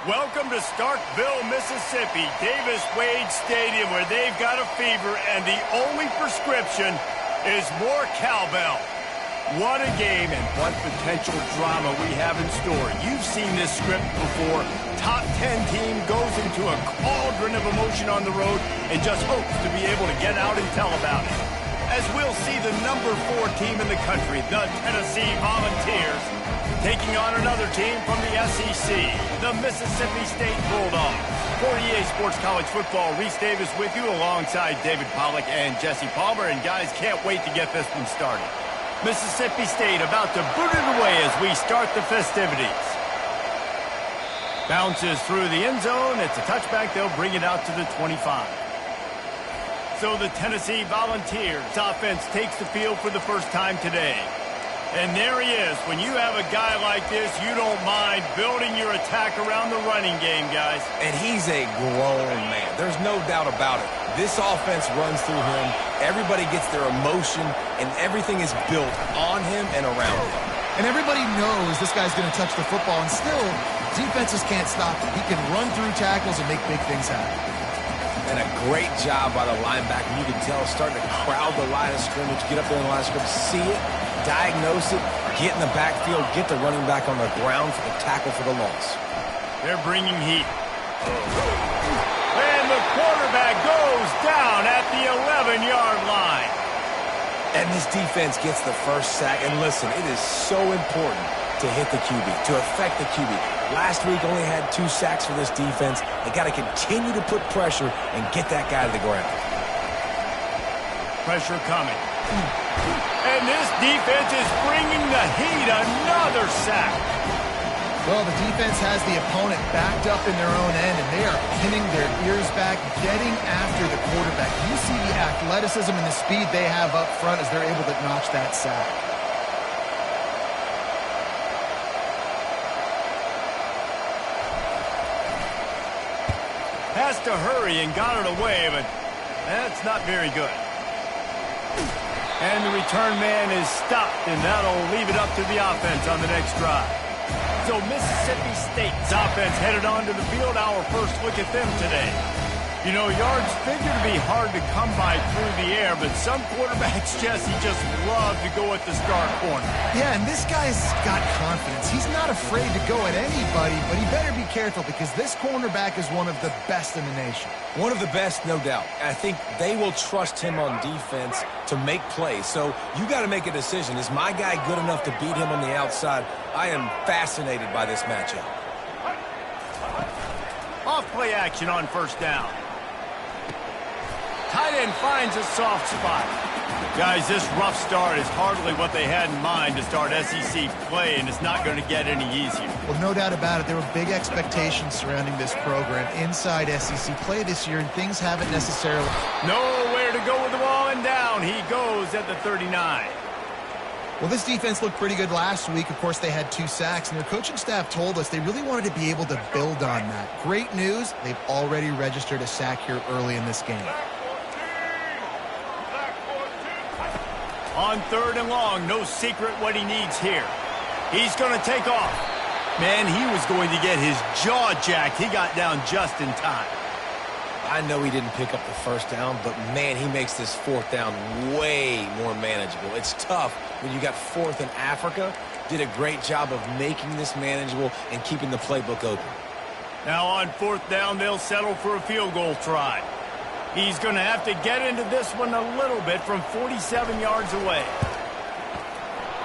Welcome to Starkville, Mississippi, Davis-Wade Stadium, where they've got a fever, and the only prescription is more cowbell. What a game and what potential drama we have in store. You've seen this script before. Top 10 team goes into a cauldron of emotion on the road and just hopes to be able to get out and tell about it. As we'll see the number 4 team in the country, the Tennessee Volunteers, taking on another team from the SEC, the Mississippi State Bulldogs. For EA Sports College Football, Reese Davis with you alongside David Pollack and Jesse Palmer. And guys, can't wait to get this one started. Mississippi State about to boot it away as we start the festivities. Bounces through the end zone. It's a touchback. They'll bring it out to the 25. So the Tennessee Volunteers offense takes the field for the first time today. And there he is. When you have a guy like this, you don't mind building your attack around the running game, guys. And he's a grown man. There's no doubt about it. This offense runs through him. Everybody gets their emotion, and everything is built on him and around him. And everybody knows this guy's going to touch the football, and still, defenses can't stop him. He can run through tackles and make big things happen. And a great job by the linebacker. You can tell starting to crowd the line of scrimmage, get up there in the line of scrimmage, see it, diagnose it, get in the backfield, get the running back on the ground for the tackle for the loss. They're bringing heat. And the quarterback goes down at the 11-yard line. And this defense gets the first sack. And listen, it is so important to hit the QB, to affect the QB. Last week only had 2 sacks for this defense. They got to continue to put pressure and get that guy to the ground. Pressure coming. And this defense is bringing the heat. Another sack. Well, the defense has the opponent backed up in their own end, and they are pinning their ears back, getting after the quarterback. You see the athleticism and the speed they have up front as they're able to notch that sack. Has to hurry and got it away, but that's not very good. And the return man is stopped, and that'll leave it up to the offense on the next drive. So Mississippi State's offense headed onto the field. Our first look at them today. You know, yards figure to be hard to come by through the air, but some quarterbacks, Jesse, just love to go at the start corner. Yeah, and this guy's got confidence. He's not afraid to go at anybody, but he better be careful because this cornerback is one of the best in the nation. One of the best, no doubt. I think they will trust him on defense to make plays. So you got to make a decision. Is my guy good enough to beat him on the outside? I am fascinated by this matchup. Off play action on first down. Tight end finds a soft spot. Guys, this rough start is hardly what they had in mind to start SEC play, and it's not going to get any easier. Well, no doubt about it. There were big expectations surrounding this program inside SEC play this year, and things haven't necessarily... Nowhere to go with the ball, and down he goes at the 39. Well, this defense looked pretty good last week. Of course, they had 2 sacks, and their coaching staff told us they really wanted to be able to build on that. Great news, they've already registered a sack here early in this game. On 3rd and long, no secret what he needs here. He's going to take off. Man, he was going to get his jaw jacked. He got down just in time. I know he didn't pick up the first down, but, man, he makes this 4th down way more manageable. It's tough when you got 4th in Africa. Did a great job of making this manageable and keeping the playbook open. Now on 4th down, they'll settle for a field goal try. He's going to have to get into this one a little bit from 47 yards away.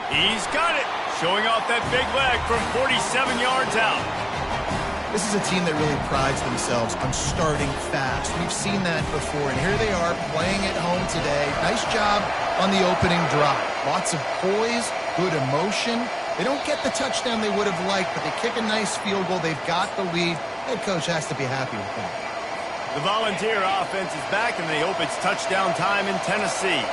He's got it, showing off that big leg from 47 yards out. This is a team that really prides themselves on starting fast. We've seen that before, and here they are playing at home today. Nice job on the opening drive. Lots of poise, good emotion. They don't get the touchdown they would have liked, but they kick a nice field goal. They've got the lead. Head coach has to be happy with that. The Volunteer offense is back, and they hope it's touchdown time in Tennessee.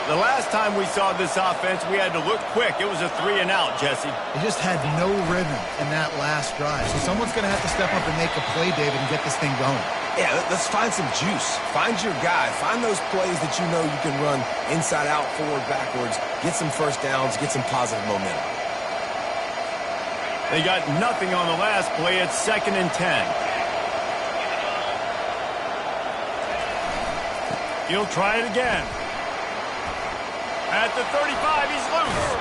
The last time we saw this offense, we had to look quick. It was a 3-and-out, Jesse. They just had no rhythm in that last drive. So someone's going to have to step up and make a play, David, and get this thing going. Yeah, let's find some juice. Find your guy. Find those plays that you know you can run inside out, forward, backwards. Get some first downs. Get some positive momentum. They got nothing on the last play. It's 2nd and 10. He'll try it again. At the 35, he's loose.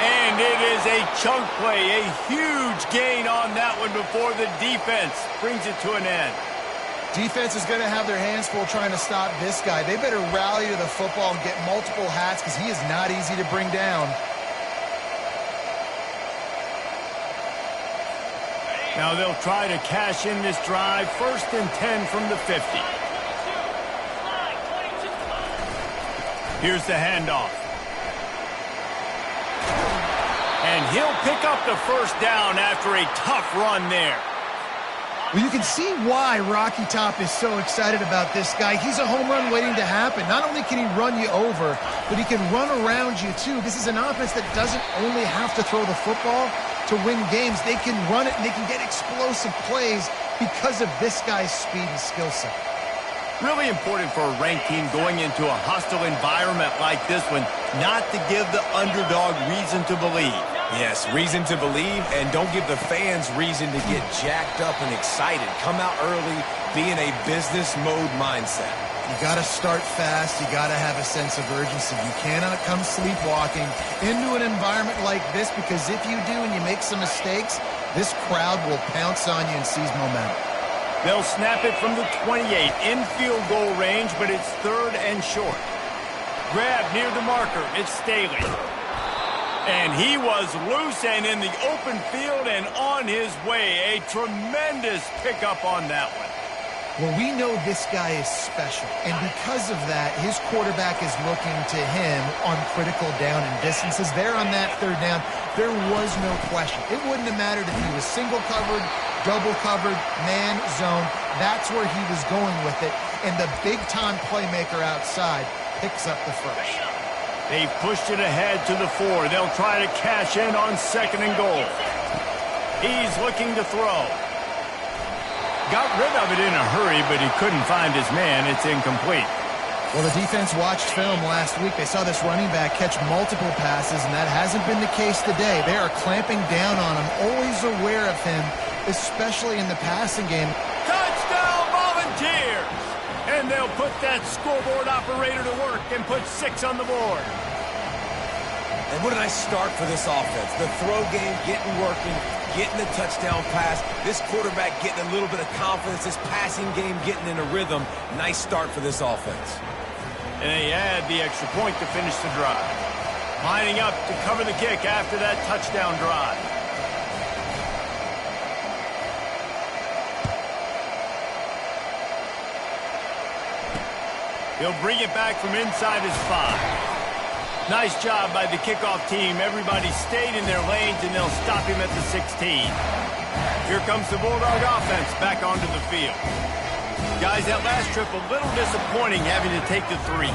And it is a chunk play, a huge gain on that one before the defense brings it to an end. Defense is going to have their hands full trying to stop this guy. They better rally to the football and get multiple hats because he is not easy to bring down. Now they'll try to cash in this drive. 1st and 10 from the 50. Here's the handoff. And he'll pick up the 1st down after a tough run there. Well, you can see why Rocky Top is so excited about this guy. He's a home run waiting to happen. Not only can he run you over, but he can run around you too. This is an offense that doesn't only have to throw the football to win games. They can run it and they can get explosive plays because of this guy's speed and skill set. Really important for a ranked team going into a hostile environment like this one, not to give the underdog reason to believe. Yes, reason to believe, and don't give the fans reason to get jacked up and excited. Come out early, be in a business mode mindset. You got to start fast. You got to have a sense of urgency. You cannot come sleepwalking into an environment like this, because if you do and you make some mistakes, this crowd will pounce on you and seize momentum. They'll snap it from the 28 in field goal range, but it's 3rd and short. Grab near the marker. It's Staley. And he was loose and in the open field and on his way. A tremendous pickup on that one. Well, we know this guy is special, and because of that, his quarterback is looking to him on critical down and distances. There on that 3rd down, there was no question. It wouldn't have mattered if he was single covered, double covered, man, zone. That's where he was going with it, and the big-time playmaker outside picks up the 1st. They've pushed it ahead to the 4. They'll try to cash in on 2nd and goal. He's looking to throw. Got rid of it in a hurry, but he couldn't find his man. It's incomplete. Well, the defense watched film last week. They saw this running back catch multiple passes, and that hasn't been the case today. They are clamping down on him, always aware of him, especially in the passing game. Touchdown, Volunteers! And they'll put that scoreboard operator to work and put 6 on the board. And what a nice start for this offense. The throw game getting working, getting the touchdown pass. This quarterback getting a little bit of confidence. This passing game getting in a rhythm. Nice start for this offense. And they add the extra point to finish the drive. Lining up to cover the kick after that touchdown drive. He'll bring it back from inside his 5. Nice job by the kickoff team. Everybody stayed in their lanes, and they'll stop him at the 16. Here comes the Bulldog offense back onto the field. Guys, that last trip a little disappointing having to take the 3.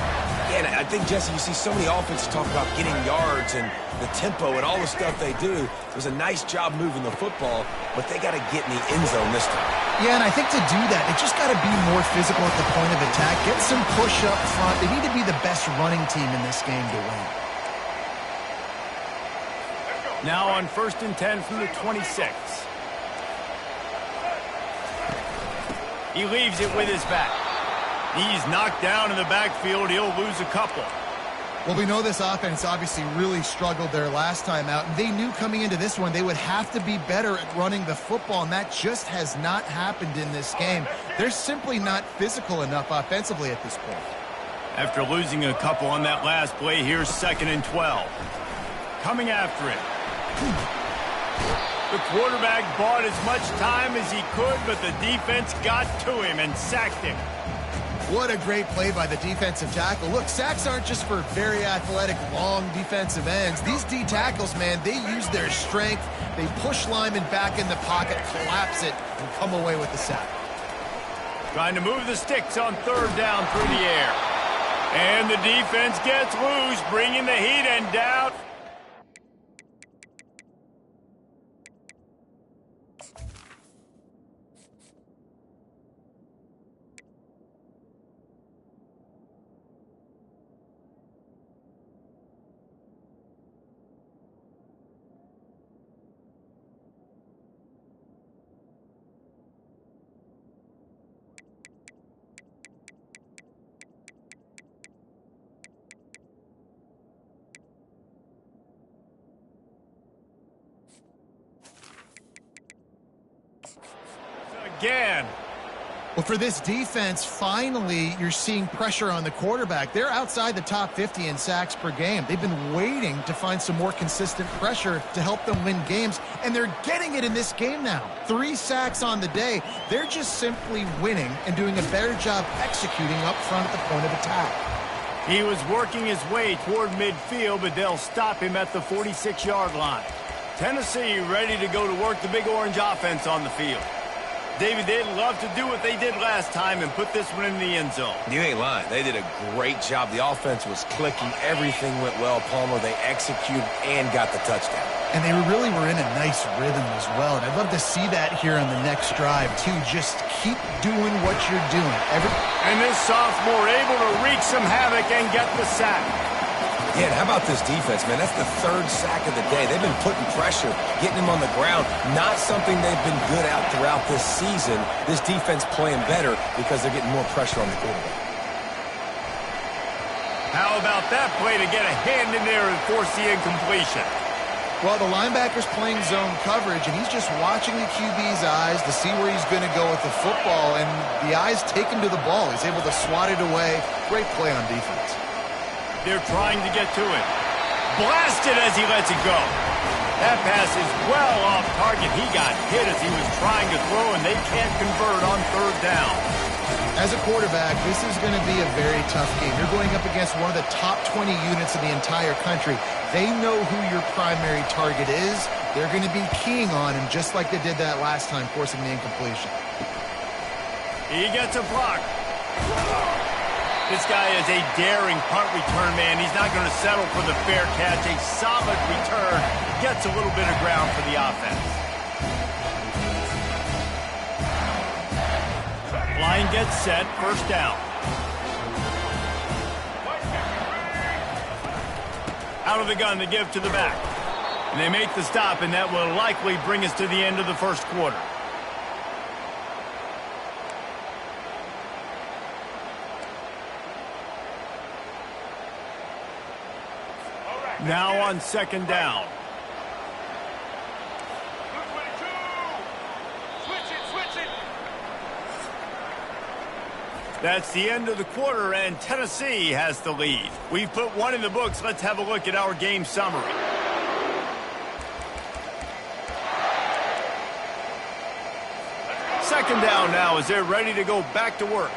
Yeah, and I think, Jesse, you see so many offenses talk about getting yards and the tempo and all the stuff they do. It was a nice job moving the football, but they got to get in the end zone this time. Yeah, and I think to do that, they just got to be more physical at the point of attack. Get some push up front. They need to be the best running team in this game to win. Now on 1st and 10 from the 26. He leaves it with his back. He's knocked down in the backfield. He'll lose a couple. Well, we know this offense obviously really struggled their last time out, and they knew coming into this one they would have to be better at running the football, and that just has not happened in this game. They're simply not physical enough offensively at this point. After losing a couple on that last play, here's 2nd and 12. Coming after it. The quarterback bought as much time as he could, but the defense got to him and sacked him. What a great play by the defensive tackle. Look, sacks aren't just for very athletic, long defensive ends. These D tackles, man, they use their strength. They push linemen back in the pocket, collapse it, and come away with the sack. Trying to move the sticks on 3rd down through the air. And the defense gets loose, bringing the heat and down. again. Well, for this defense, finally, you're seeing pressure on the quarterback. They're outside the top 50 in sacks per game. They've been waiting to find some more consistent pressure to help them win games, and they're getting it in this game now. 3 sacks on the day. They're just simply winning and doing a better job executing up front at the point of attack. He was working his way toward midfield, but they'll stop him at the 46-yard line. Tennessee ready to go to work the Big Orange offense on the field. David, they'd love to do what they did last time and put this one in the end zone. You ain't lying. They did a great job. The offense was clicking. Everything went well, Palmer. They executed and got the touchdown. And they really were in a nice rhythm as well. And I'd love to see that here on the next drive, too. Just keep doing what you're doing. And this sophomore able to wreak some havoc and get the sack. Yeah, and how about this defense, man? That's the 3rd sack of the day. They've been putting pressure, getting him on the ground. Not something they've been good at throughout this season. This defense playing better because they're getting more pressure on the quarterback. How about that play to get a hand in there and force the incompletion? Well, the linebacker's playing zone coverage, and he's just watching the QB's eyes to see where he's going to go with the football, and the eyes take him to the ball. He's able to swat it away. Great play on defense. They're trying to get to it. Blasted as he lets it go. That pass is well off target. He got hit as he was trying to throw, and they can't convert on 3rd down. As a quarterback, this is going to be a very tough game. You're going up against one of the top 20 units in the entire country. They know who your primary target is. They're going to be keying on him just like they did that last time, forcing the incompletion. He gets a block. This guy is a daring punt return man. He's not going to settle for the fair catch. A solid return. Gets a little bit of ground for the offense. Line gets set. 1st down. Out of the gun to give to the back. And they make the stop, and that will likely bring us to the end of the 1st quarter. Now on 2nd down. That's the end of the quarter, and Tennessee has the lead. We've put 1 in the books. Let's have a look at our game summary. Second down now as they're ready to go back to work.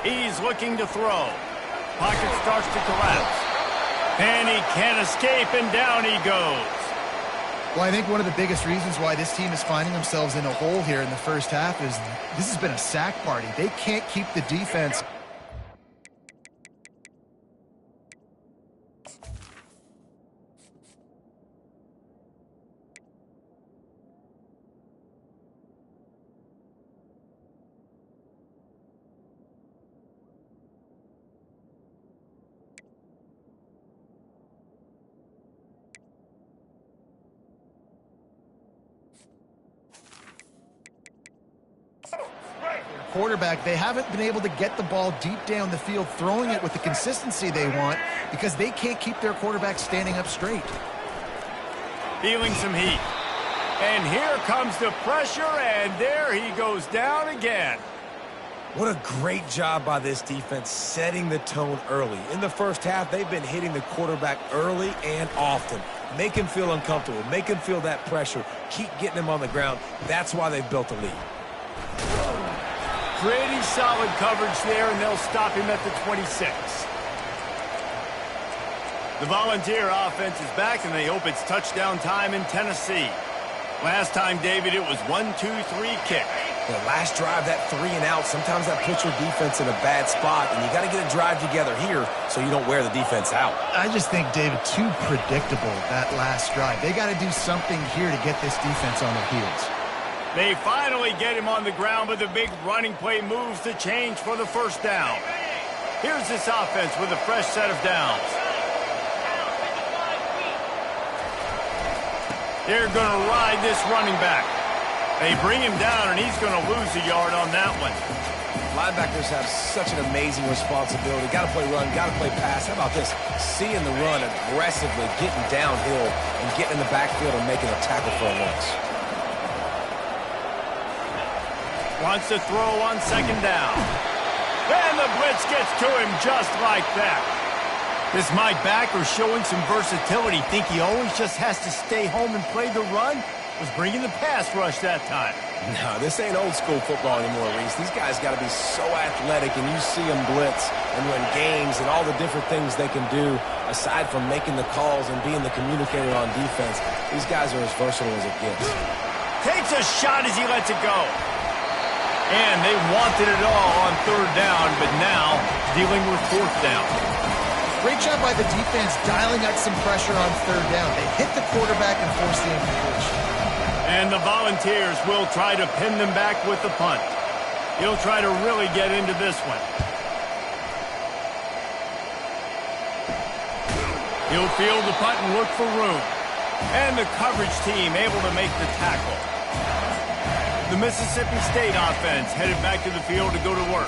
He's looking to throw. Pocket starts to collapse. And he can't escape, and down he goes. Well, I think one of the biggest reasons why this team is finding themselves in a hole here in the first half is this has been a sack party. They can't keep the defense. Quarterback, they haven't been able to get the ball deep down the field, throwing it with the consistency they want because they can't keep their quarterback standing up straight. Feeling some heat. And here comes the pressure, and there he goes down again. What a great job by this defense setting the tone early. In the first half, they've been hitting the quarterback early and often. Make him feel uncomfortable. Make him feel that pressure. Keep getting him on the ground. That's why they've built a lead. Pretty solid coverage there, and they'll stop him at the 26. The Volunteer offense is back, and they hope it's touchdown time in Tennessee. Last time, David, it was 1-2-3 kick. The last drive, that 3 and out, sometimes that puts your defense in a bad spot, and you got to get a drive together here so you don't wear the defense out. I just think, David, too predictable, that last drive. They got to do something here to get this defense on their heels. They finally get him on the ground, but the big running play moves the change for the first down. Here's this offense with a fresh set of downs. They're going to ride this running back. They bring him down, and he's going to lose a yard on that one. Linebackers have such an amazing responsibility. Got to play run, got to play pass. How about this? Seeing the run aggressively, getting downhill, and getting in the backfield and making a tackle for a loss. Wants to throw on second down. And the blitz gets to him just like that. Is my backer showing some versatility? Think he always just has to stay home and play the run? Was bringing the pass rush that time. No, this ain't old school football anymore, Reese. These guys got to be so athletic, and you see them blitz and win games and all the different things they can do aside from making the calls and being the communicator on defense. These guys are as versatile as it gets. Takes a shot as he lets it go. And they wanted it all on third down, but now dealing with fourth down. Great job by the defense dialing out some pressure on third down. They hit the quarterback and forced the incompletion. And the Volunteers will try to pin them back with the punt. He'll try to really get into this one. He'll field the punt and look for room. And the coverage team able to make the tackle. The Mississippi State offense headed back to the field to go to work.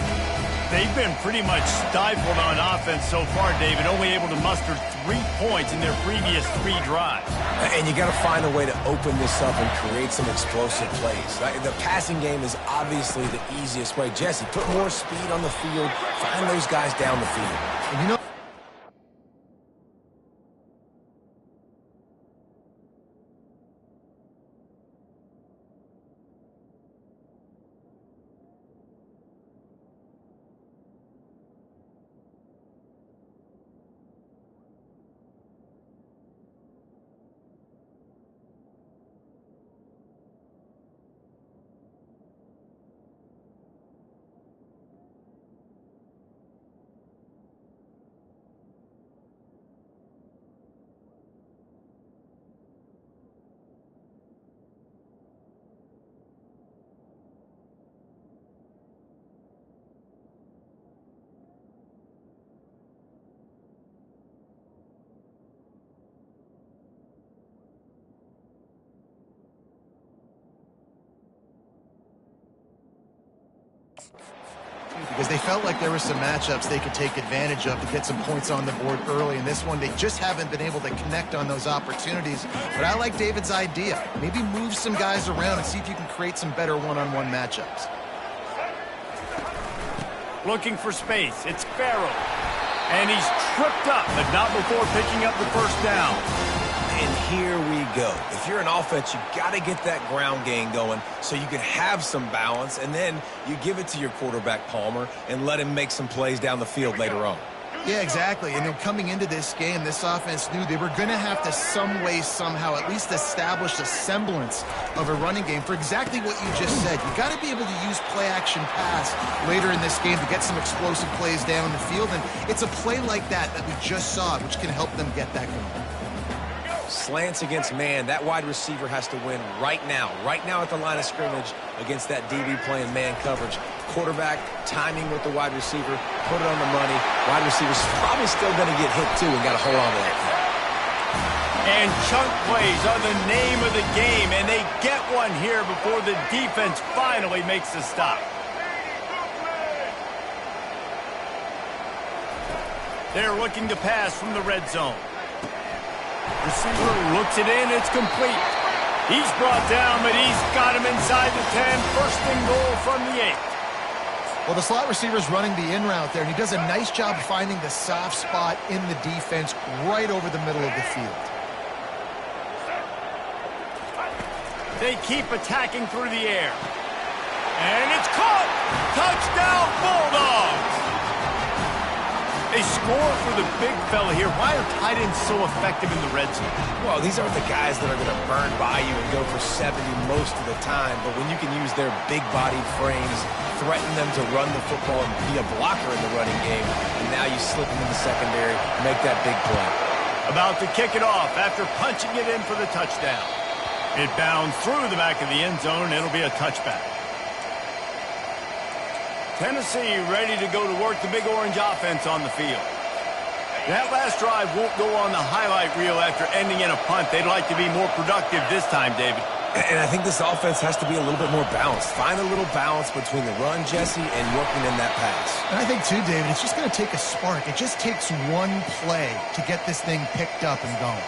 They've been pretty much stifled on offense so far, David, only able to muster 3 points in their previous 3 drives. And you got to find a way to open this up and create some explosive plays. The passing game is obviously the easiest way. Jesse, put more speed on the field, find those guys down the field. And you know, because they felt like there were some matchups they could take advantage of to get some points on the board early. In this one, they just haven't been able to connect on those opportunities. But I like David's idea. Maybe move some guys around and see if you can create some better one-on-one matchups. Looking for space. It's Farrell. And he's tripped up, but not before picking up the first down. And here we go. If you're an offense, you got to get that ground game going so you can have some balance, and then you give it to your quarterback, Palmer, and let him make some plays down the field later on. Yeah, exactly. And then coming into this game, this offense knew they were going to have to some way, somehow, at least establish a semblance of a running game for exactly what you just said. You got to be able to use play-action pass later in this game to get some explosive plays down the field, and it's a play like that we just saw, which can help them get that going. Slants against man. That wide receiver has to win right now at the line of scrimmage against that DB playing man coverage. Quarterback, timing with the wide receiver, put it on the money. Wide receiver's probably still going to get hit too and got to hold on to that. And chunk plays are the name of the game, and they get one here before the defense finally makes the stop. They're looking to pass from the red zone. Receiver looks it in, it's complete. He's brought down, but he's got him inside the 10. First and goal from the 8. Well, the slot receiver's running the in route there, and he does a nice job finding the soft spot in the defense right over the middle of the field. They keep attacking through the air. And it's caught! Touchdown, Bulldogs! They score for the big fella here. Why are tight ends so effective in the red zone? Well, these aren't the guys that are going to burn by you and go for 70 most of the time, but when you can use their big-bodied frames, threaten them to run the football and be a blocker in the running game, and now you slip them in the secondary, make that big play. About to kick it off after punching it in for the touchdown. It bounds through the back of the end zone, and it'll be a touchback. Tennessee ready to go to work the Big Orange offense on the field. That last drive won't go on the highlight reel after ending in a punt. They'd like to be more productive this time, David. And I think this offense has to be a little bit more balanced. Find a little balance between the run, Jesse, and working in that pass. And I think, too, David, it's just going to take a spark. It just takes one play to get this thing picked up and going.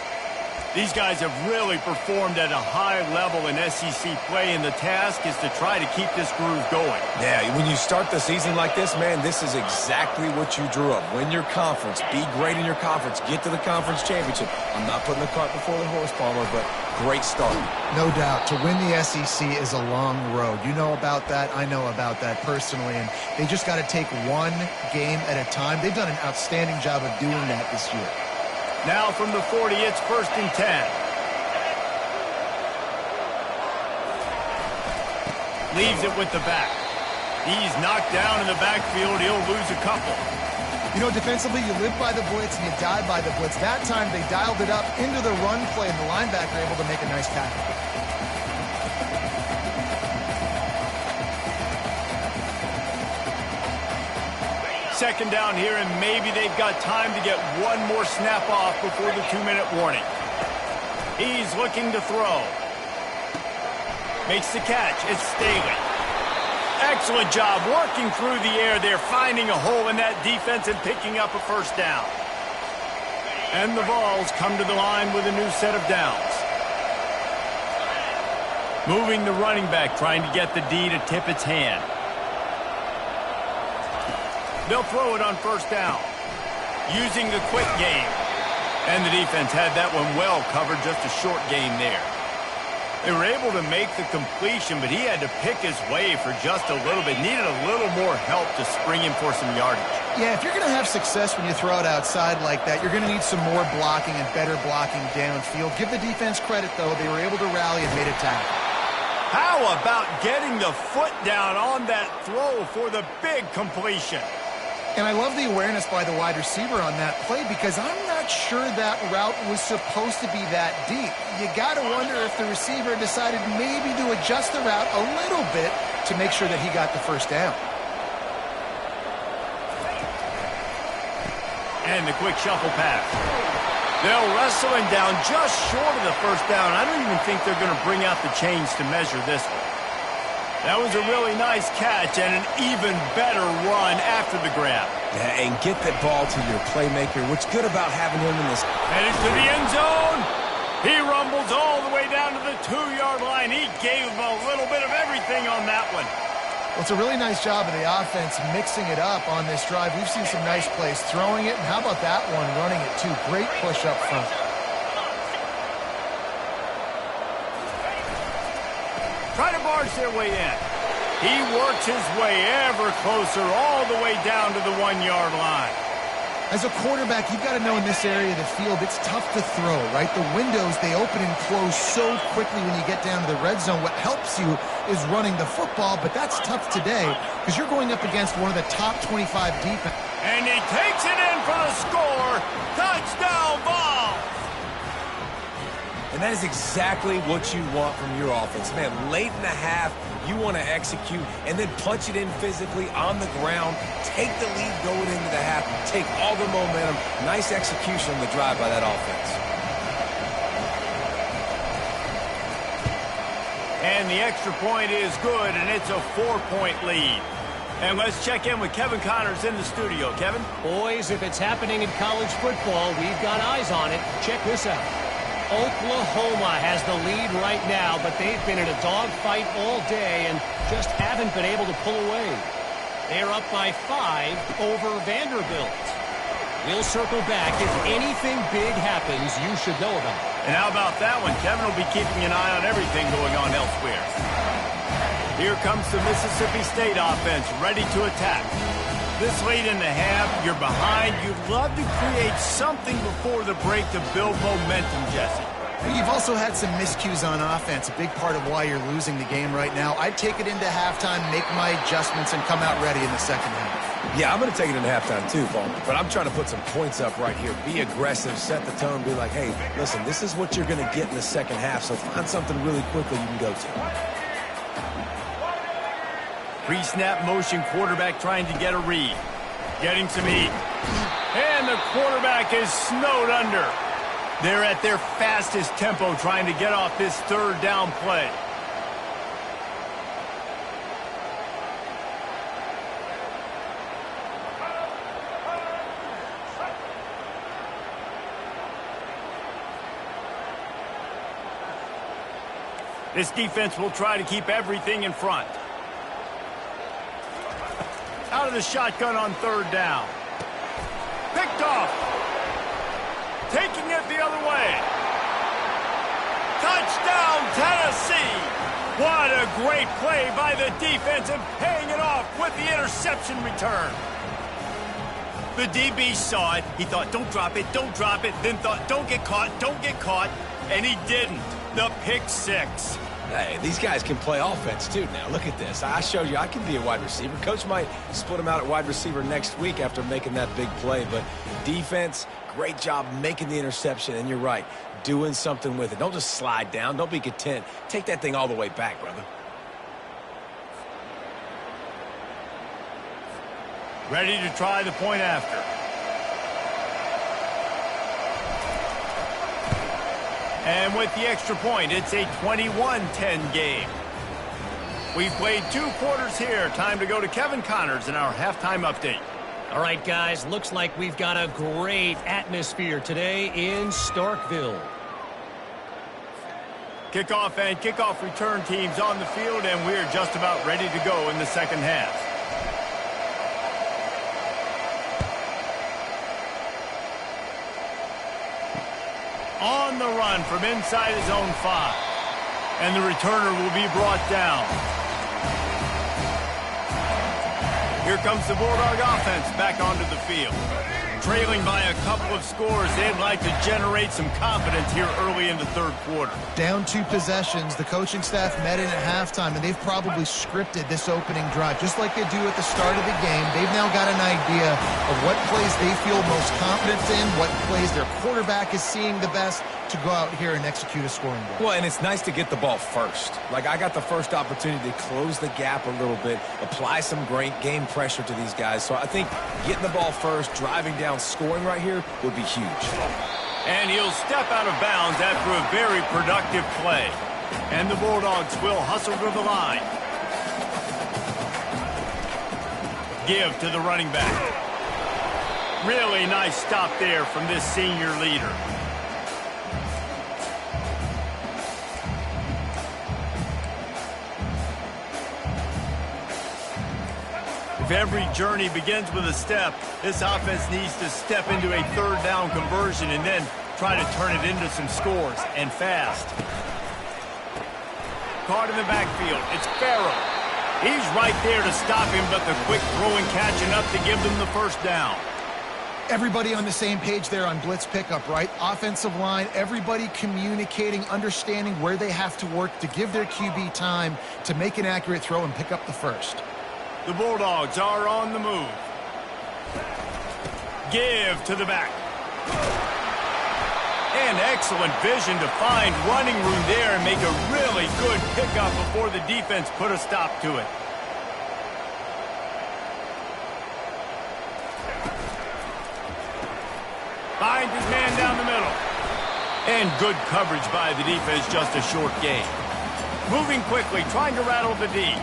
These guys have really performed at a high level in SEC play, and the task is to try to keep this groove going. Yeah, when you start the season like this, man, this is exactly what you drew up. Win your conference, be great in your conference, get to the conference championship. I'm not putting the cart before the horse, Palmer, but great start. No doubt. To win the SEC is a long road. You know about that. I know about that personally, and they just got to take one game at a time. They've done an outstanding job of doing that this year. Now from the 40, it's 1st and 10. Leaves it with the back. He's knocked down in the backfield. He'll lose a couple. You know, defensively, you live by the blitz and you die by the blitz. That time, they dialed it up into the run play, and the linebacker able to make a nice tackle. Second down here, and maybe they've got time to get one more snap off before the 2-minute warning. He's looking to throw. Makes the catch. It's Staley. Excellent job working through the air there, finding a hole in that defense and picking up a first down. And the Vols come to the line with a new set of downs. Moving the running back, trying to get the D to tip its hand. They'll throw it on first down, using the quick game. And the defense had that one well covered, just a short game there. They were able to make the completion, but he had to pick his way for just a little bit. Needed a little more help to spring him for some yardage. Yeah, if you're going to have success when you throw it outside like that, you're going to need some more blocking and better blocking downfield. Give the defense credit, though. They were able to rally and made a tackle. How about getting the foot down on that throw for the big completion? And I love the awareness by the wide receiver on that play, because I'm not sure that route was supposed to be that deep. You got to wonder if the receiver decided maybe to adjust the route a little bit to make sure that he got the first down. And the quick shuffle pass. They'll wrestle him down just short of the first down. I don't even think they're going to bring out the chains to measure this one. That was a really nice catch and an even better run after the grab. Yeah, and get that ball to your playmaker. What's good about having him in this? Headed to the end zone. He rumbles all the way down to the 2-yard line. He gave him a little bit of everything on that one. Well, it's a really nice job of the offense mixing it up on this drive. We've seen some nice plays throwing it, and how about that one running it too? Great push up front. Try to barge their way in. He works his way ever closer all the way down to the 1-yard line. As a quarterback, you've got to know in this area of the field, it's tough to throw, right? The windows, they open and close so quickly when you get down to the red zone. What helps you is running the football, but that's tough today because you're going up against one of the top 25 defense. And he takes it in for the score. Touchdown, Vols! And that is exactly what you want from your offense. Man, late in the half, you want to execute and then punch it in physically on the ground, take the lead going into the half, take all the momentum. Nice execution on the drive by that offense. And the extra point is good, and it's a 4-point lead. And let's check in with Kevin Connors in the studio. Kevin? Boys, if it's happening in college football, we've got eyes on it. Check this out. Oklahoma has the lead right now, but they've been in a dogfight all day and just haven't been able to pull away. They're up by 5 over Vanderbilt. We'll circle back. If anything big happens, you should know about it. And how about that one? Kevin will be keeping an eye on everything going on elsewhere. Here comes the Mississippi State offense, ready to attack. This late in the half, you're behind. You'd love to create something before the break to build momentum, Jesse. You've also had some miscues on offense, a big part of why you're losing the game right now. I'd take it into halftime, make my adjustments, and come out ready in the second half. Yeah, I'm going to take it into halftime too, Paul. But I'm trying to put some points up right here. Be aggressive, set the tone, be like, hey, listen, this is what you're going to get in the second half, so find something really quickly you can go to. Pre-snap motion, quarterback trying to get a read. Getting some heat. And the quarterback is snowed under. They're at their fastest tempo trying to get off this third down play. This defense will try to keep everything in front. Out of the shotgun on third down. Picked off. Taking it the other way. Touchdown, Tennessee. What a great play by the defense and paying it off with the interception return. The DB saw it. He thought, don't drop it, then thought, don't get caught, and he didn't. The pick six. Hey, these guys can play offense, too, now. Look at this. I showed you I can be a wide receiver. Coach might split him out at wide receiver next week after making that big play. But defense, great job making the interception. And you're right, doing something with it. Don't just slide down. Don't be content. Take that thing all the way back, brother. Ready to try the point after. And with the extra point, it's a 21-10 game. We've played 2 quarters here. Time to go to Kevin Connors in our halftime update. All right, guys, looks like we've got a great atmosphere today in Starkville. Kickoff and kickoff return teams on the field, and we're just about ready to go in the second half. On the run from inside his own 5. And the returner will be brought down. Here comes the Bulldog offense back onto the field. Trailing by a couple of scores, they'd like to generate some confidence here early in the third quarter. Down 2 possessions. The coaching staff met in at halftime, and they've probably scripted this opening drive. Just like they do at the start of the game, they've now got an idea of what plays they feel most confident in, what plays their quarterback is seeing the best to go out here and execute a scoring drive. Well, and it's nice to get the ball first. Like, I got the first opportunity to close the gap a little bit, apply some great game pressure to these guys. So I think getting the ball first, driving down, scoring right here would be huge. And he'll step out of bounds after a very productive play. And the Bulldogs will hustle to the line. Give to the running back. Really nice stop there from this senior leader. If every journey begins with a step, this offense needs to step into a third down conversion and then try to turn it into some scores, and fast. Caught in the backfield. It's Farrell. He's right there to stop him, but the quick throw and catching up to give them the first down. Everybody on the same page there on blitz pickup, right? Offensive line, everybody communicating, understanding where they have to work to give their QB time to make an accurate throw and pick up the first. The Bulldogs are on the move. Give to the back. And excellent vision to find running room there and make a really good pickup before the defense put a stop to it. Finds his man down the middle. And good coverage by the defense, just a short gain. Moving quickly, trying to rattle the D.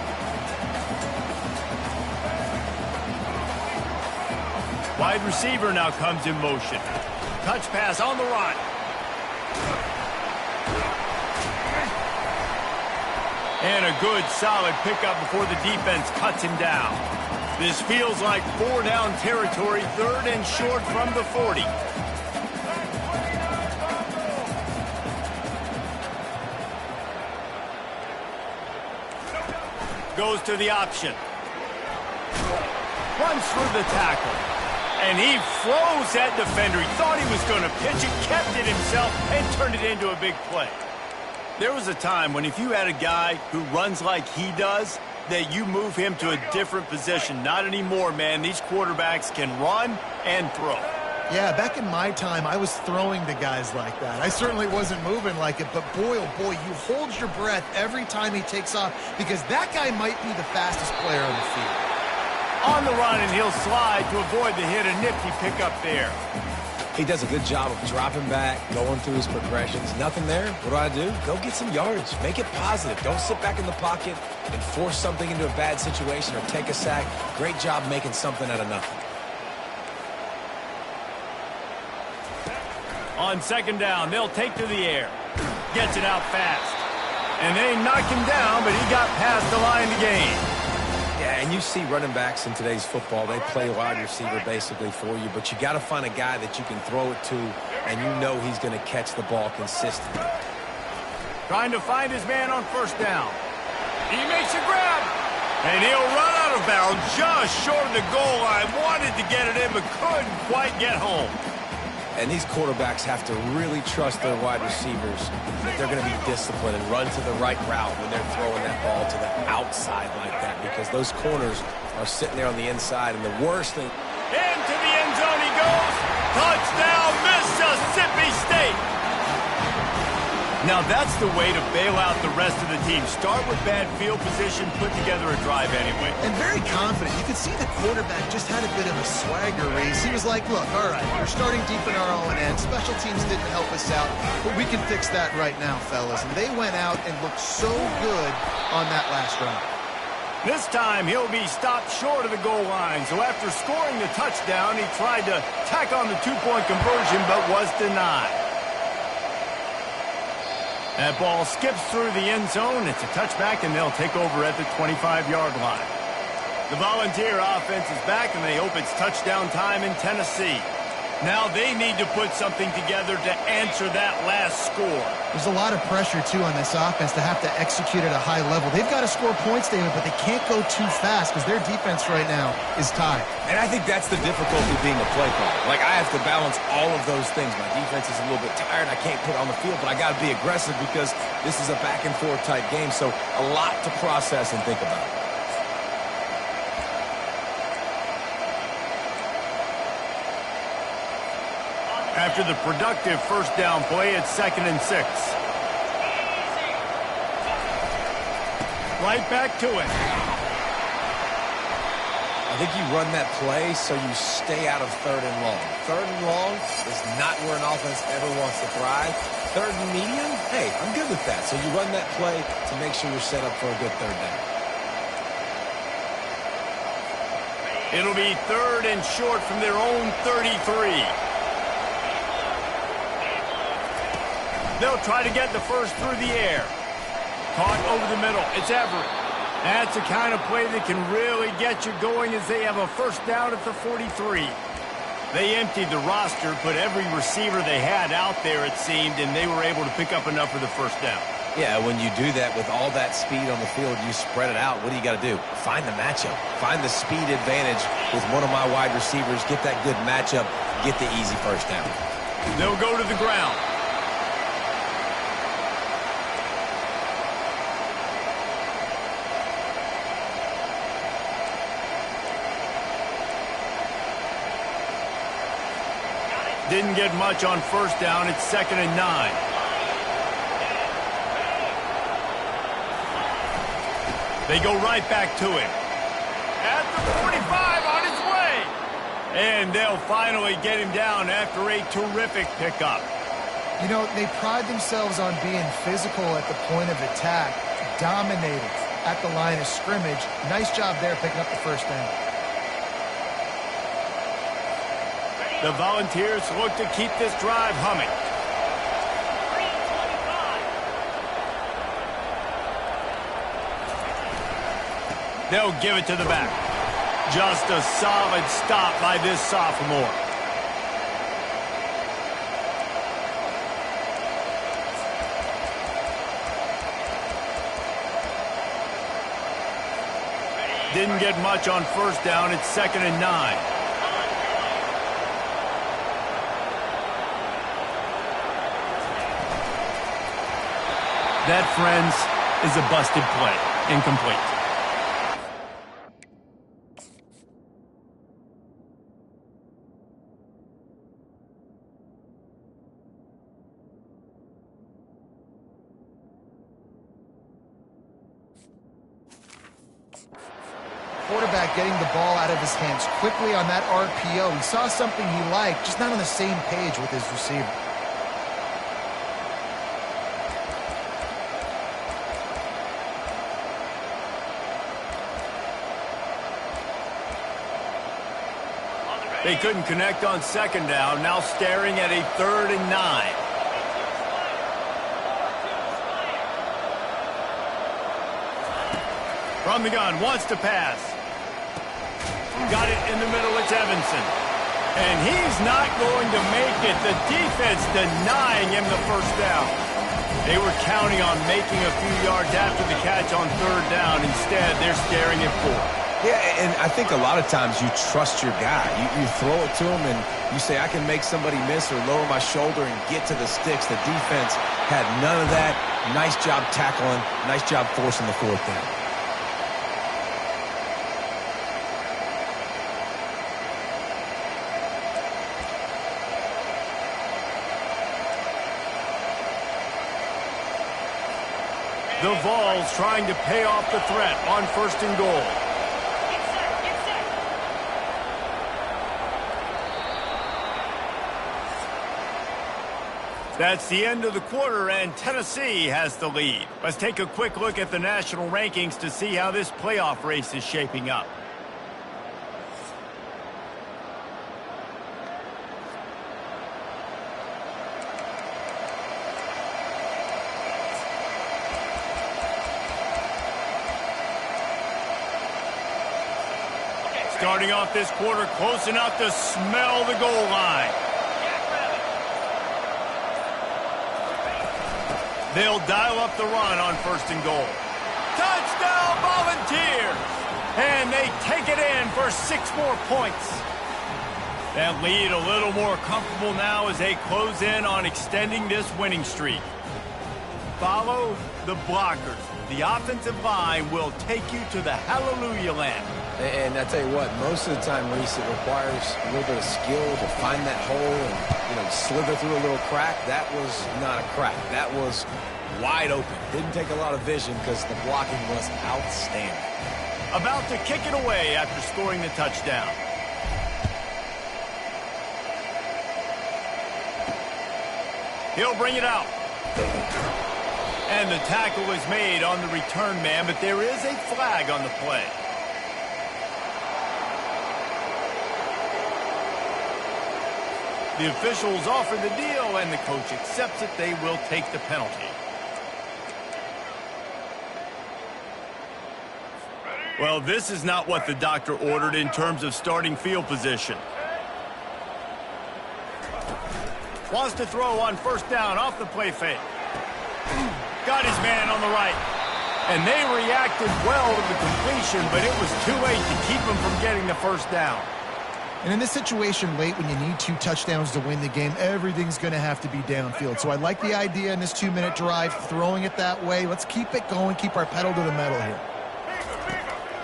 Wide receiver now comes in motion. Touch pass on the run. And a good, solid pickup before the defense cuts him down. This feels like 4-down territory, third and short from the 40. Goes to the option. Runs through the tackle. And he froze that defender. He thought he was going to pitch it, kept it himself, and turned it into a big play. There was a time when if you had a guy who runs like he does, that you move him to a different position. Not anymore, man. These quarterbacks can run and throw. Yeah, back in my time, I was throwing to guys like that. I certainly wasn't moving like it, but boy, oh boy, you hold your breath every time he takes off because that guy might be the fastest player on the field. On the run, and he'll slide to avoid the hit. A nifty pickup there. He does a good job of dropping back, going through his progressions. Nothing there. What do? Go get some yards. Make it positive. Don't sit back in the pocket and force something into a bad situation or take a sack. Great job making something out of nothing. On second down, they'll take to the air. Gets it out fast. And they knocked him down, but he got past the line to gain. Yeah, and you see running backs in today's football, they play wide receiver basically for you, but you got to find a guy that you can throw it to, and you know he's going to catch the ball consistently. Trying to find his man on first down. He makes a grab, and he'll run out of bounds just short of the goal line. Wanted to get it in, but couldn't quite get home. And these quarterbacks have to really trust their wide receivers that they're going to be disciplined and run to the right route when they're throwing that ball to the outside like that, because those corners are sitting there on the inside, and the worst thing... Into the end zone he goes. Touchdown, Mississippi State. Now that's the way to bail out the rest of the team. Start with bad field position, put together a drive anyway. And very confident. You could see the quarterback just had a bit of a swagger race. He was like, look, all right, we're starting deep in our own end. Special teams didn't help us out, but we can fix that right now, fellas. And they went out and looked so good on that last drive. This time he'll be stopped short of the goal line. So after scoring the touchdown, he tried to tack on the two-point conversion, but was denied. That ball skips through the end zone. It's a touchback, and they'll take over at the 25-yard line. The Volunteer offense is back, and they hope it's touchdown time in Tennessee. Now they need to put something together to answer that last score. There's a lot of pressure, too, on this offense to have to execute at a high level. They've got to score points, David, but they can't go too fast because their defense right now is tied. And I think that's the difficulty being a play caller. Like, I have to balance all of those things. My defense is a little bit tired. I can't put it on the field, but I got to be aggressive because this is a back-and-forth type game, so a lot to process and think about. After the productive first down play, it's 2nd and 6. Right back to it. I think you run that play so you stay out of 3rd and long. 3rd and long is not where an offense ever wants to thrive. 3rd and medium, hey, I'm good with that. So you run that play to make sure you're set up for a good 3rd down. It'll be 3rd and short from their own 33. They'll try to get the first through the air. Caught over the middle. It's Everett. That's the kind of play that can really get you going as they have a first down at the 43. They emptied the roster, put every receiver they had out there, it seemed, and they were able to pick up enough for the first down. Yeah, when you do that with all that speed on the field, you spread it out. What do you got to do? Find the matchup. Find the speed advantage with one of my wide receivers. Get that good matchup. Get the easy first down. They'll go to the ground. Didn't get much on first down. It's 2nd and 9. They go right back to him. At the 45, on his way. And they'll finally get him down after a terrific pickup. You know, they pride themselves on being physical at the point of attack, dominated at the line of scrimmage. Nice job there picking up the first down. The Volunteers look to keep this drive humming. They'll give it to the back. Just a solid stop by this sophomore. Didn't get much on first down. It's 2nd and 9. That, friends, is a busted play. Incomplete. Quarterback getting the ball out of his hands quickly on that RPO. He saw something he liked, just not on the same page with his receiver. They couldn't connect on second down. Now staring at a 3rd and 9. From the gun, wants to pass. Got it in the middle, it's Evanson. And he's not going to make it. The defense denying him the first down. They were counting on making a few yards after the catch on third down. Instead, they're staring at 4. Yeah, and I think a lot of times you trust your guy. You throw it to him and you say, I can make somebody miss or lower my shoulder and get to the sticks. The defense had none of that. Nice job tackling. Nice job forcing the fourth down. The Vols trying to pay off the threat on 1st and goal. That's the end of the quarter, and Tennessee has the lead. Let's take a quick look at the national rankings to see how this playoff race is shaping up. Starting off this quarter close enough to smell the goal line. They'll dial up the run on 1st and goal. Touchdown, Volunteers! And they take it in for 6 more points. That lead a little more comfortable now as they close in on extending this winning streak. Follow the blockers. The offensive line will take you to the hallelujah land. And I tell you what, most of the time, Reese, it requires a little bit of skill to find that hole and, slither through a little crack. That was not a crack. That was wide open. Didn't take a lot of vision because the blocking was outstanding. About to kick it away after scoring the touchdown. He'll bring it out. And the tackle is made on the return man, but there is a flag on the play. The officials offer the deal, and the coach accepts it. They will take the penalty. Well, this is not what the doctor ordered in terms of starting field position. Wants to throw on 1st down off the play fake. Got his man on the right. And they reacted well to the completion, but it was too late to keep him from getting the 1st down. And in this situation late when you need 2 touchdowns to win the game, everything's going to have to be downfield. So I like the idea in this 2-minute drive, throwing it that way. Let's keep it going, keep our pedal to the metal here.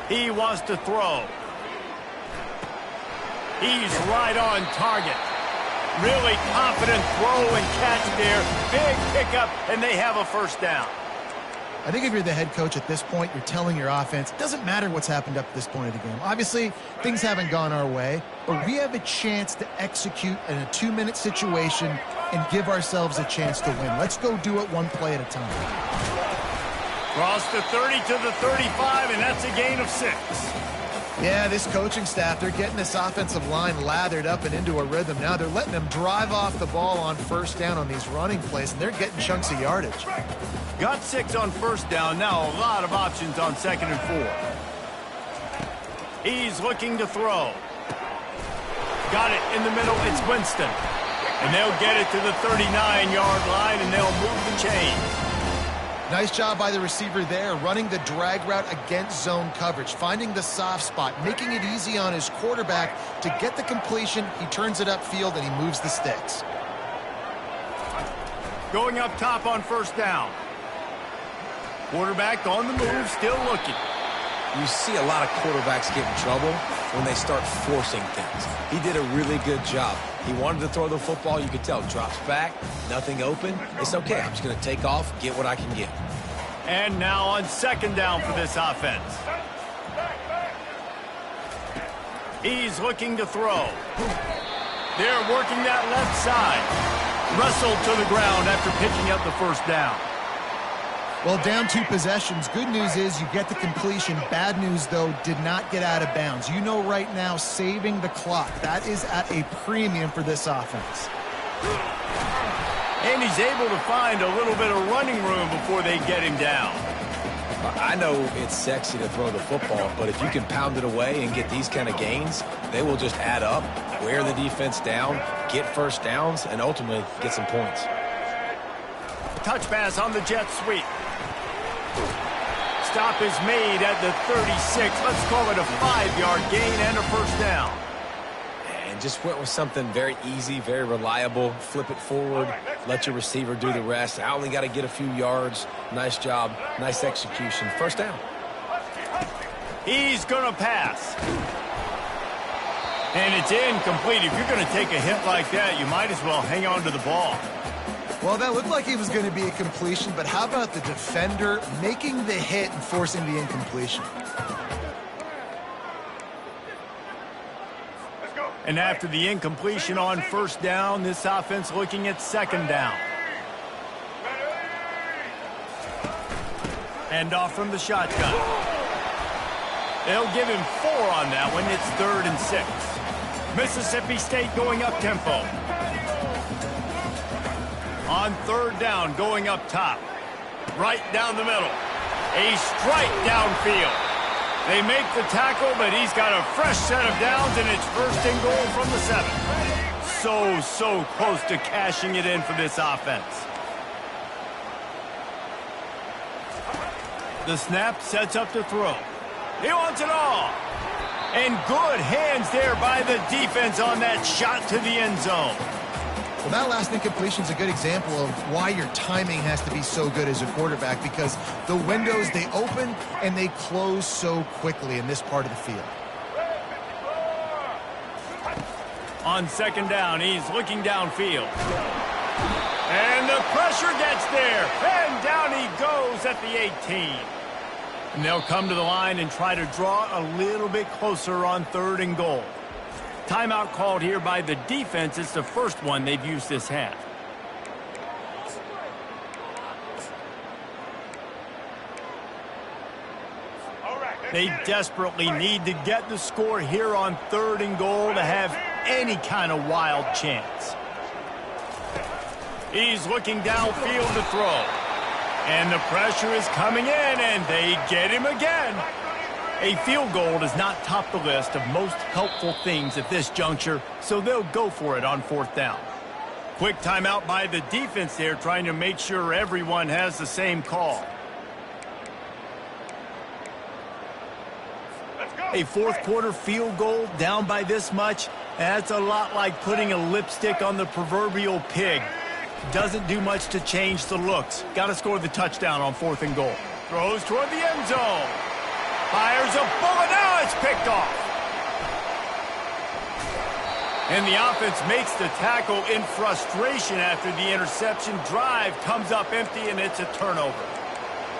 He wants to throw. He's right on target. Really confident throw and catch there. Big pickup, and they have a 1st down. I think if you're the head coach at this point, you're telling your offense, it doesn't matter what's happened up to this point of the game. Obviously, things haven't gone our way, but we have a chance to execute in a 2-minute situation and give ourselves a chance to win. Let's go do it one play at a time. Cross the 30 to the 35, and that's a gain of 6. Yeah, this coaching staff, they're getting this offensive line lathered up and into a rhythm. Now they're letting them drive off the ball on 1st down on these running plays, and they're getting chunks of yardage. Got 6 on 1st down. Now a lot of options on 2nd and 4. He's looking to throw. Got it in the middle. It's Winston. And they'll get it to the 39-yard line, and they'll move the chains. Nice job by the receiver there, running the drag route against zone coverage, finding the soft spot, making it easy on his quarterback to get the completion. He turns it upfield, and he moves the sticks. Going up top on 1st down. Quarterback on the move, still looking. You see a lot of quarterbacks get in trouble when they start forcing things. He did a really good job. He wanted to throw the football. You could tell. Drops back, nothing open. It's okay. I'm just going to take off, get what I can get. And now on 2nd down for this offense. He's looking to throw. They're working that left side. Wrestled to the ground after picking up the 1st down. Well, down 2 possessions. Good news is you get the completion. Bad news, though, did not get out of bounds. You know right now, saving the clock. That is at a premium for this offense. And he's able to find a little bit of running room before they get him down. I know it's sexy to throw the football, but if you can pound it away and get these kind of gains, they will just add up, wear the defense down, get first downs, and ultimately get some points. Touch pass on the jet sweep. Stop is made at the 36. Let's call it a 5-yard gain and a first down. And just went with something very easy, very reliable. Flip it forward, let your receiver do the rest. I only got to get a few yards. Nice job, nice execution. First down. He's going to pass. And it's incomplete. If you're going to take a hit like that, you might as well hang on to the ball. Well, that looked like it was going to be a completion, but how about the defender making the hit and forcing the incompletion? And after the incompletion on first down, this offense looking at second down. Hand off from the shotgun. They'll give him 4 on that one. It's 3rd and 6. Mississippi State going up tempo. On third down, going up top. Right down the middle. A strike downfield. They make the tackle, but he's got a fresh set of downs, and it's 1st and goal from the 7. So close to cashing it in for this offense. The snap sets up to throw. He wants it all. And good hands there by the defense on that shot to the end zone. Well, that last incompletion is a good example of why your timing has to be so good as a quarterback, because the windows, they open and they close so quickly in this part of the field. On second down, he's looking downfield. And the pressure gets there. And down he goes at the 18. And they'll come to the line and try to draw a little bit closer on 3rd and goal. Timeout called here by the defense. It's the first one they've used this half. They desperately need to get the score here on 3rd and goal to have any kind of wild chance. He's looking downfield to throw. And the pressure is coming in, and they get him again. A field goal does not top the list of most helpful things at this juncture, so they'll go for it on 4th down. Quick timeout by the defense there, trying to make sure everyone has the same call. A 4th quarter field goal down by this much, that's a lot like putting a lipstick on the proverbial pig. Doesn't do much to change the looks. Got to score the touchdown on 4th and goal. Throws toward the end zone. Fires a bullet. Now it's picked off. And the offense makes the tackle in frustration after the interception. Drive comes up empty, and it's a turnover.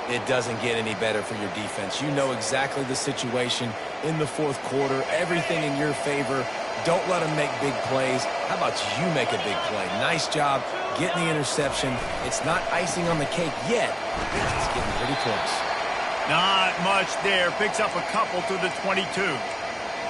It doesn't get any better for your defense. You know exactly the situation in the 4th quarter. Everything in your favor. Don't let them make big plays. How about you make a big play? Nice job getting the interception. It's not icing on the cake yet. It's getting pretty close. Not much there. Picks up a couple to the 22.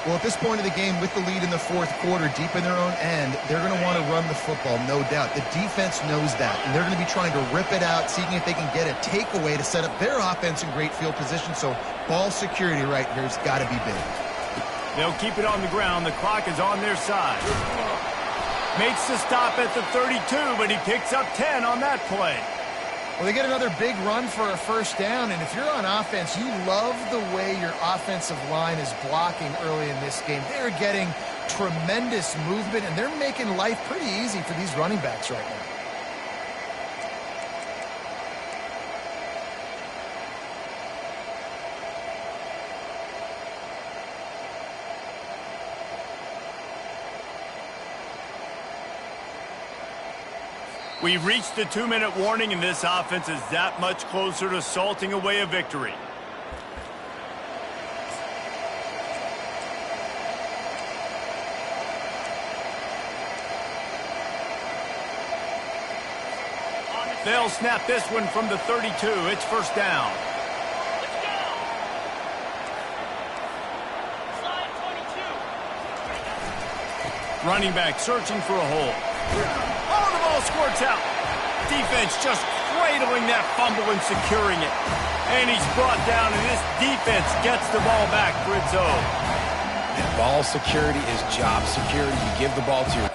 Well, at this point of the game, with the lead in the 4th quarter, deep in their own end, they're going to want to run the football, no doubt. The defense knows that, and they're going to be trying to rip it out, seeing if they can get a takeaway to set up their offense in great field position. So ball security right here has got to be big. They'll keep it on the ground. The clock is on their side. Makes the stop at the 32, but he picks up 10 on that play. Well, they get another big run for a first down, and if you're on offense, you love the way your offensive line is blocking early in this game. They're getting tremendous movement, and they're making life pretty easy for these running backs right now. We've reached the 2-minute warning, and this offense is that much closer to salting away a victory. They'll snap this one from the 32. It's first down. Running back searching for a hole. Oh, the ball squirts out. Defense just cradling that fumble and securing it. And he's brought down, and this defense gets the ball back for its own. And ball security is job security. You give the ball to your...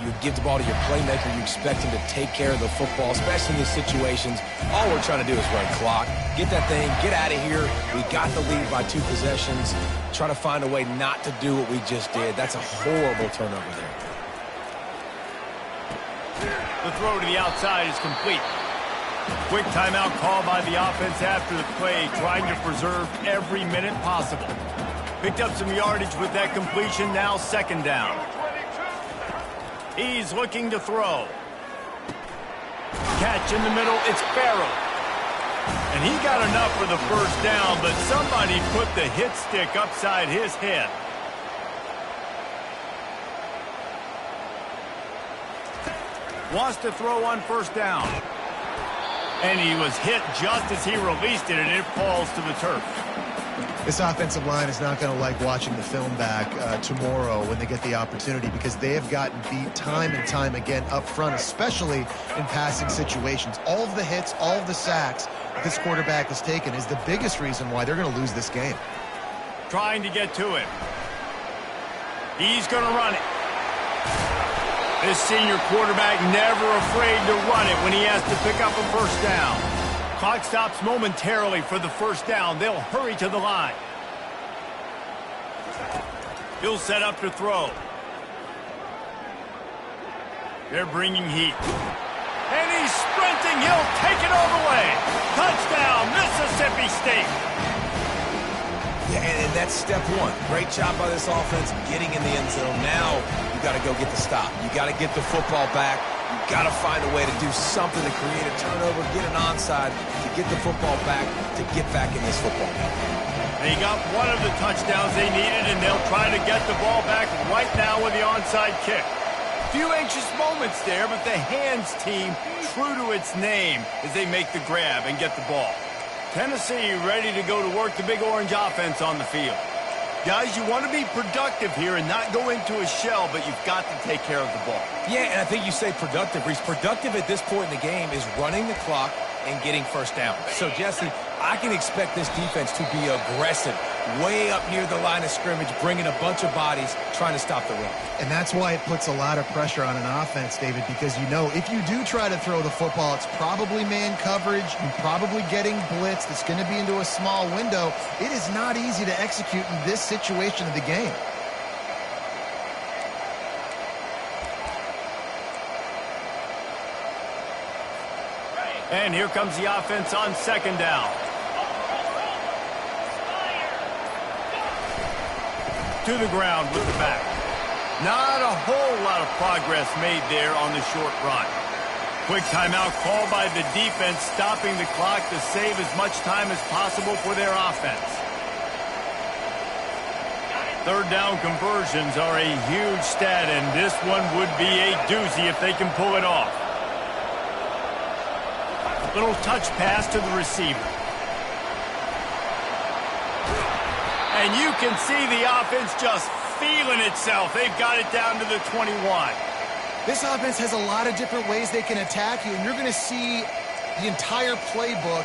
You give the ball to your playmaker, you expect him to take care of the football, especially in these situations. All we're trying to do is run clock. Get that thing, get out of here. We got the lead by 2 possessions. Try to find a way not to do what we just did. That's a horrible turnover there. The throw to the outside is complete. Quick timeout called by the offense after the play, trying to preserve every minute possible. Picked up some yardage with that completion, now 2nd down. He's looking to throw. Catch in the middle, it's Farrell. And he got enough for the 1st down, but somebody put the hit stick upside his head. Wants to throw on 1st down. And he was hit just as he released it, and it falls to the turf. This offensive line is not going to like watching the film back tomorrow when they get the opportunity, because they have gotten beat time and time again up front, especially in passing situations. All of the hits, all of the sacks that this quarterback has taken is the biggest reason why they're going to lose this game. Trying to get to it. He's going to run it. This senior quarterback never afraid to run it when he has to pick up a 1st down. Clock stops momentarily for the 1st down. They'll hurry to the line. He'll set up to throw. They're bringing heat. And he's sprinting. He'll take it all the way. Touchdown, Mississippi State. Yeah, and that's step 1. Great job by this offense getting in the end zone. Now you got to go get the stop. You got to get the football back. You got to find a way to do something to create a turnover, get an onside, to get the football back, to get back in this football game. They got one of the touchdowns they needed, and they'll try to get the ball back right now with the onside kick. Few anxious moments there, but the hands team, true to its name, as they make the grab and get the ball. Tennessee ready to go to work the Big Orange offense on the field. Guys, you want to be productive here and not go into a shell, but you've got to take care of the ball. Yeah, and I think you say productive, Reese. Productive at this point in the game is running the clock and getting 1st down. So, Jesse, I can expect this defense to be aggressive, way up near the line of scrimmage, bringing a bunch of bodies, trying to stop the run. And that's why it puts a lot of pressure on an offense, David, because you know if you do try to throw the football, it's probably man coverage, you're probably getting blitzed, it's going to be into a small window. It is not easy to execute in this situation of the game. And here comes the offense on 2nd down. To the ground with the back. Not a whole lot of progress made there on the short run. Quick timeout called by the defense, stopping the clock to save as much time as possible for their offense. 3rd down conversions are a huge stat, and this one would be a doozy if they can pull it off. Little touch pass to the receiver. And you can see the offense just feeling itself. They've got it down to the 21. This offense has a lot of different ways they can attack you, and you're going to see the entire playbook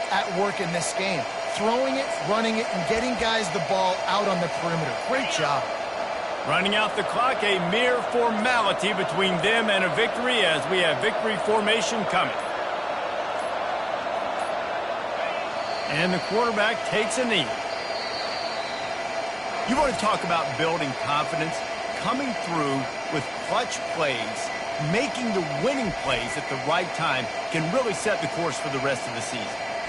at work in this game. Throwing it, running it, and getting guys the ball out on the perimeter. Great job. Running out the clock, a mere formality between them and a victory as we have victory formation coming. And the quarterback takes a knee. You want to talk about building confidence? Coming through with clutch plays, making the winning plays at the right time can really set the course for the rest of the season.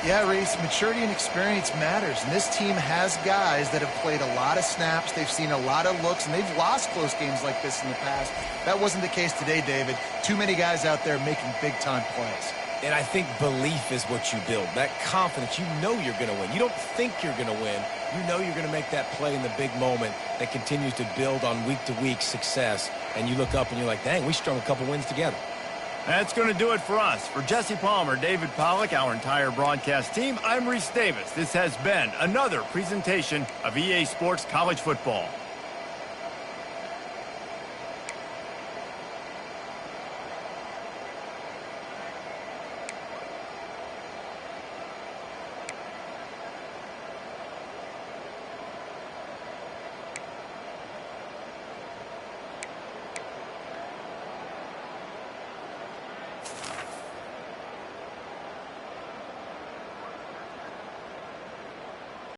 Yeah, Reese, maturity and experience matters, and this team has guys that have played a lot of snaps. They've seen a lot of looks, and they've lost close games like this in the past. That wasn't the case today, David. Too many guys out there making big-time plays. And I think belief is what you build, that confidence. You know you're going to win. You don't think you're going to win. You know you're going to make that play in the big moment that continues to build on week-to-week success. And you look up and you're like, dang, we strung a couple wins together. That's going to do it for us. For Jesse Palmer, David Pollack, our entire broadcast team, I'm Reese Davis. This has been another presentation of EA Sports College Football.